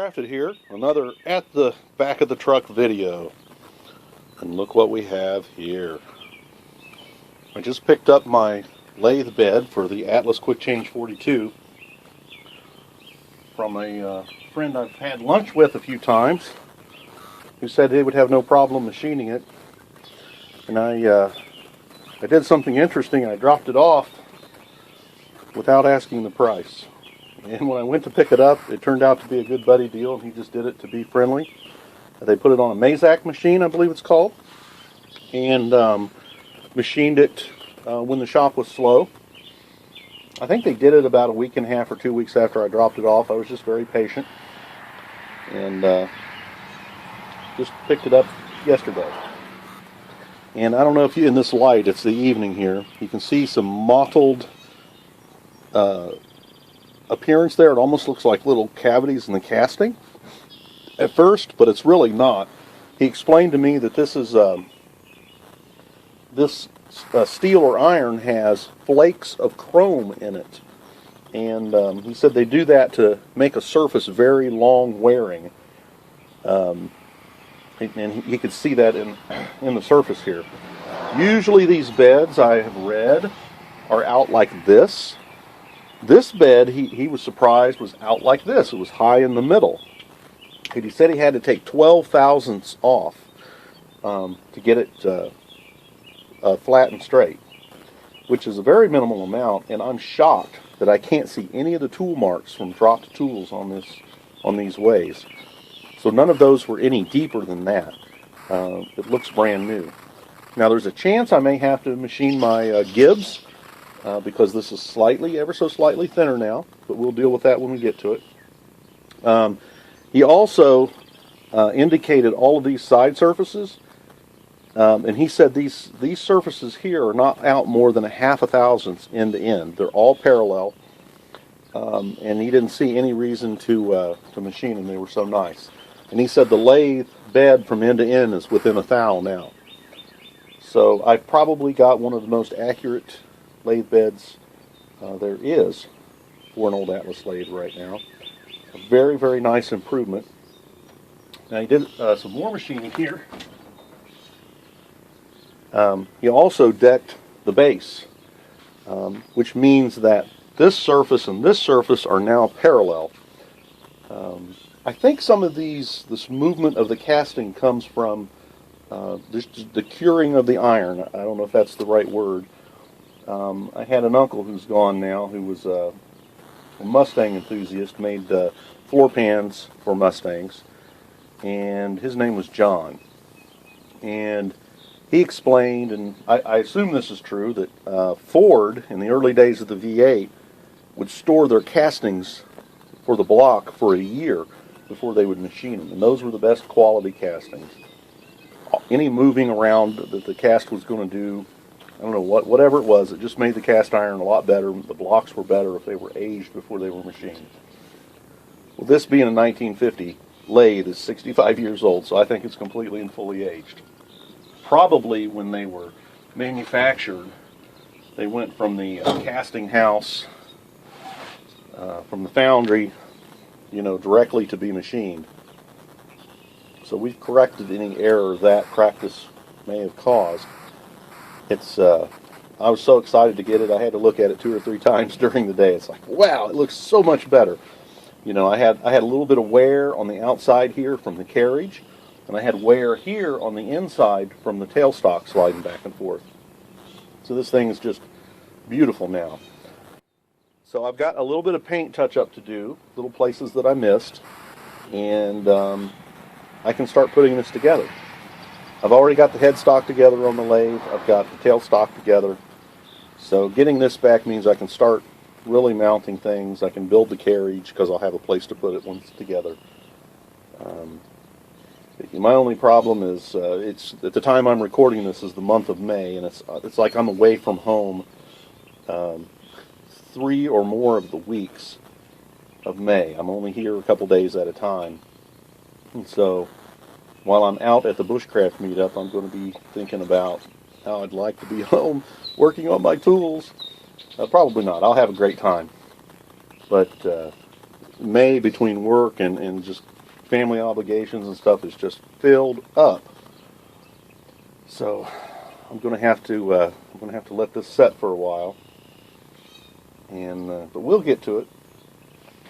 Crafted here, another at the back of the truck video. And look what we have here. I just picked up my lathe bed for the Atlas Quick Change 42 from a friend I've had lunch with a few times, who said they would have no problem machining it. And I did something interesting. I dropped it off without asking the price. And when I went to pick it up, it turned out to be a good buddy deal, and he just did it to be friendly. They put it on a Mazak machine, I believe it's called, and machined it when the shop was slow. I think they did it about a week and a half or 2 weeks after I dropped it off. I was just very patient, and just picked it up yesterday. And I don't know if you, in this light, it's the evening here, you can see some mottled appearance there. It almost looks like little cavities in the casting at first, but it's really not. He explained to me that this is steel or iron has flakes of chrome in it, and he said they do that to make a surface very long wearing, and he could see that in the surface here. Usually these beds, I have read, are out like this. This bed, he was surprised, was out like this. It was high in the middle. And he said he had to take 12 thousandths off to get it flat and straight, which is a very minimal amount. And I'm shocked that I can't see any of the tool marks from dropped tools on these ways. So none of those were any deeper than that. It looks brand new. Now there's a chance I may have to machine my Gibbs, because this is ever so slightly thinner now, but we'll deal with that when we get to it. He also indicated all of these side surfaces, and he said these surfaces here are not out more than a half a thousandths end to end. They're all parallel, and he didn't see any reason to machine them. They were so nice. And he said the lathe bed from end to end is within a thou now. So I've probably got one of the most accurate lathe beds there is for an old Atlas lathe right now. A very, very nice improvement. Now he did some more machining here. He also decked the base, which means that this surface and this surface are now parallel. I think some of this movement of the casting comes from the curing of the iron. I don't know if that's the right word. I had an uncle who's gone now, who was a Mustang enthusiast, made floor pans for Mustangs, and his name was John. And he explained, and I assume this is true, that Ford, in the early days of the V8, would store their castings for the block for a year before they would machine them, and those were the best quality castings. Any moving around that the cast was going to do, I don't know, whatever it was, it just made the cast iron a lot better. The blocks were better if they were aged before they were machined. Well, this being a 1950 lathe is 65 years old, so I think it's completely and fully aged. Probably when they were manufactured, they went from the casting house, from the foundry, directly to be machined. So we've corrected any error that practice may have caused. I was so excited to get it, I had to look at it 2 or 3 times during the day. It's like, wow, it looks so much better. I had a little bit of wear on the outside here from the carriage, and I had wear here on the inside from the tailstock sliding back and forth. So this thing is just beautiful now. So I've got a little bit of paint touch-up to do, little places that I missed, and I can start putting this together. I've already got the headstock together on the lathe. I've got the tailstock together. So getting this back means I can start really mounting things. I can build the carriage because I'll have a place to put it once it's together. My only problem is it's at the time I'm recording this is the month of May, and it's like I'm away from home 3 or more of the weeks of May. I'm only here a couple days at a time. And so while I'm out at the Bushcraft meetup, I'm going to be thinking about how I'd like to be home working on my tools. Probably not. I'll have a great time. But May, between work and just family obligations and stuff is just filled up. So I'm going to have to let this set for a while, and but we'll get to it.